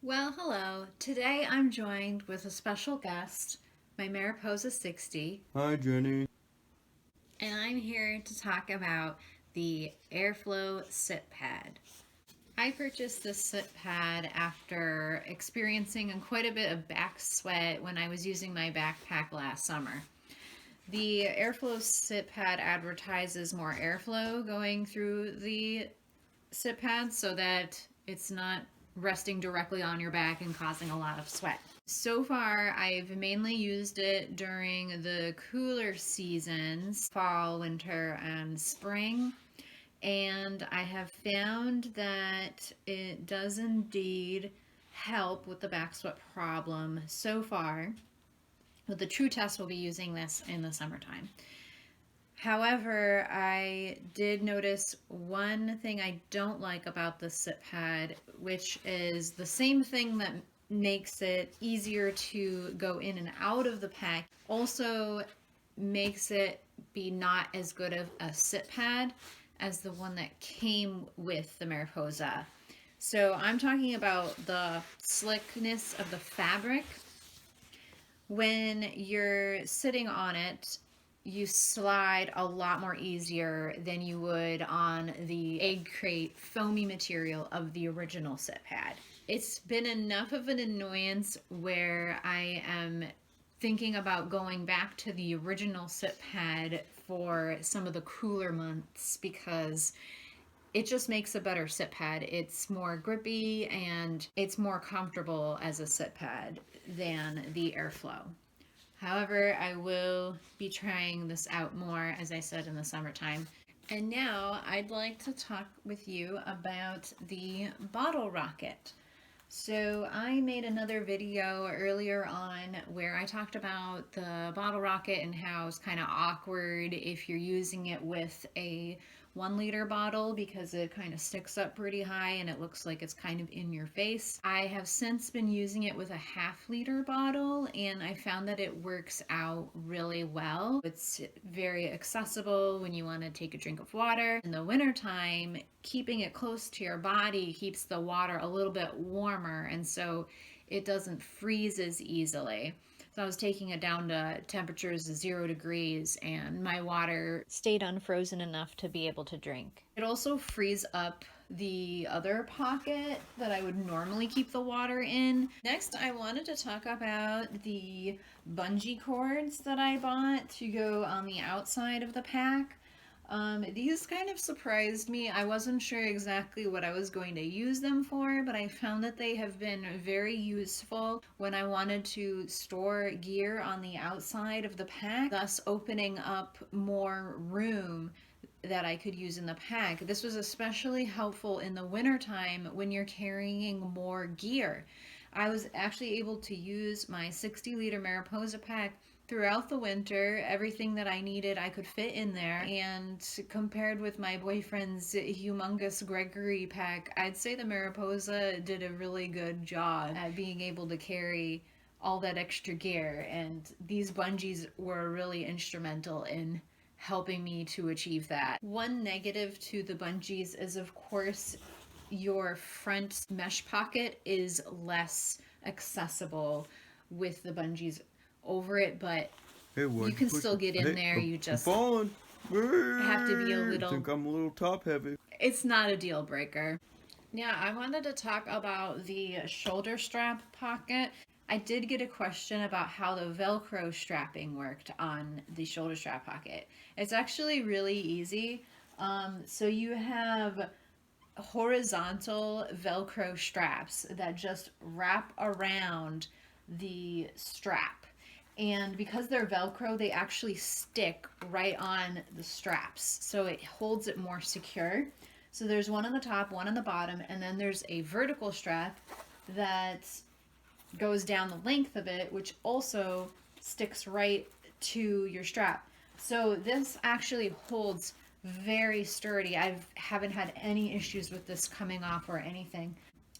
Well, hello. Today I'm joined with a special guest, my Mariposa 60, Hi, Jenny. and I'm here to talk about the Airflow Sit Pad. I purchased this sit pad after experiencing quite a bit of back sweat when I was using my backpack last summer. The Airflow sit pad advertises more airflow going through the sit pad so that it's not resting directly on your back and causing a lot of sweat. So far, I've mainly used it during the cooler seasons, fall, winter, and spring. And I have found that it does indeed help with the back sweat problem so far. But the true test will be using this in the summertime. However, I did notice one thing I don't like about the sit pad, which is the same thing that makes it easier to go in and out of the pack, also makes it be not as good of a sit pad as the one that came with the Mariposa. So I'm talking about the slickness of the fabric. When you're sitting on it, you slide a lot more easier than you would on the egg crate foamy material of the original sit pad. It's been enough of an annoyance where I am thinking about going back to the original sit pad for some of the cooler months because it just makes a better sit pad. It's more grippy and it's more comfortable as a sit pad than the Airflow. However, I will be trying this out more, as I said, in the summertime. And now I'd like to talk with you about the bottle rocket. So I made another video earlier on where I talked about the bottle rocket and how it's kind of awkward if you're using it with a 1 liter bottle because it kind of sticks up pretty high and it looks like it's kind of in your face. I have since been using it with a ½ liter bottle and I found that it works out really well. It's very accessible when you want to take a drink of water. In the wintertime, keeping it close to your body keeps the water a little bit warmer and so it doesn't freeze as easily. So I was taking it down to temperatures of 0 degrees and my water stayed unfrozen enough to be able to drink. It also frees up the other pocket that I would normally keep the water in. Next, I wanted to talk about the bungee cords that I bought to go on the outside of the pack. These kind of surprised me. I wasn't sure exactly what I was going to use them for, but I found that they have been very useful when I wanted to store gear on the outside of the pack, thus opening up more room that I could use in the pack. This was especially helpful in the wintertime when you're carrying more gear. I was actually able to use my 60-liter Mariposa pack throughout the winter. Everything that I needed I could fit in there, and compared with my boyfriend's humongous Gregory pack, I'd say the Mariposa did a really good job at being able to carry all that extra gear, and these bungees were really instrumental in helping me to achieve that. One negative to the bungees is, of course, your front mesh pocket is less accessible with the bungees over it, but Hey, you why'd you can push still me? get in Hey, there. You I'm just falling. have to be a I little, think I'm a little top heavy. it's not a deal breaker. Yeah, I wanted to talk about the shoulder strap pocket. I did get a question about how the Velcro strapping worked on the shoulder strap pocket. It's actually really easy. So you have horizontal Velcro straps that just wrap around the strap. And because they're Velcro, they actually stick right on the straps. So it holds it more secure. So there's one on the top, one on the bottom, and then there's a vertical strap that goes down the length of it, which also sticks right to your strap. So this actually holds very sturdy. I haven't had any issues with this coming off or anything.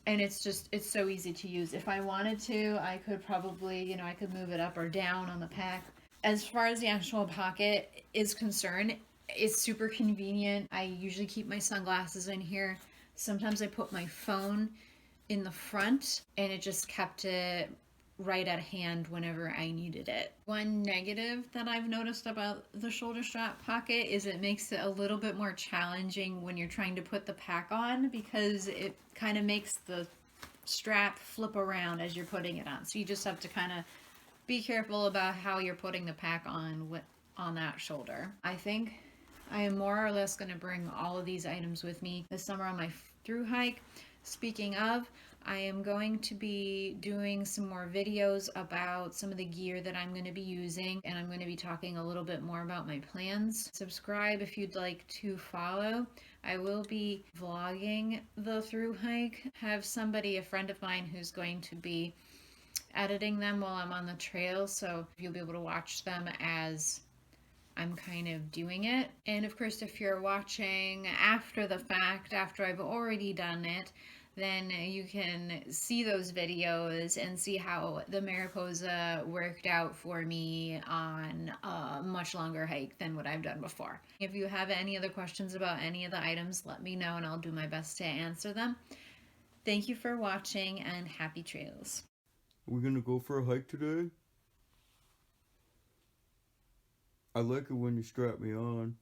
And it's so easy to use. If I wanted to, I could probably, I could move it up or down on the pack. As far as the actual pocket is concerned, it's super convenient. I usually keep my sunglasses in here. Sometimes I put my phone in the front, and it just kept it right at hand whenever I needed it. One negative that I've noticed about the shoulder strap pocket is it makes it a little bit more challenging when you're trying to put the pack on, because it kind of makes the strap flip around as you're putting it on. So you just have to kind of be careful about how you're putting the pack on that shoulder. I think I am more or less going to bring all of these items with me this summer on my through hike. Speaking of, I am going to be doing some more videos about some of the gear that I'm going to be using, and I'm going to be talking a little bit more about my plans. Subscribe if you'd like to follow. I will be vlogging the through hike. Have somebody, a friend of mine, who's going to be editing them while I'm on the trail, so you'll be able to watch them as I'm kind of doing it. And of course, if you're watching after the fact, after I've already done it, then you can see those videos and see how the Mariposa worked out for me on a much longer hike than what I've done before. If you have any other questions about any of the items, let me know and I'll do my best to answer them. Thank you for watching and happy trails. Are we gonna go for a hike today? I like it when you strap me on.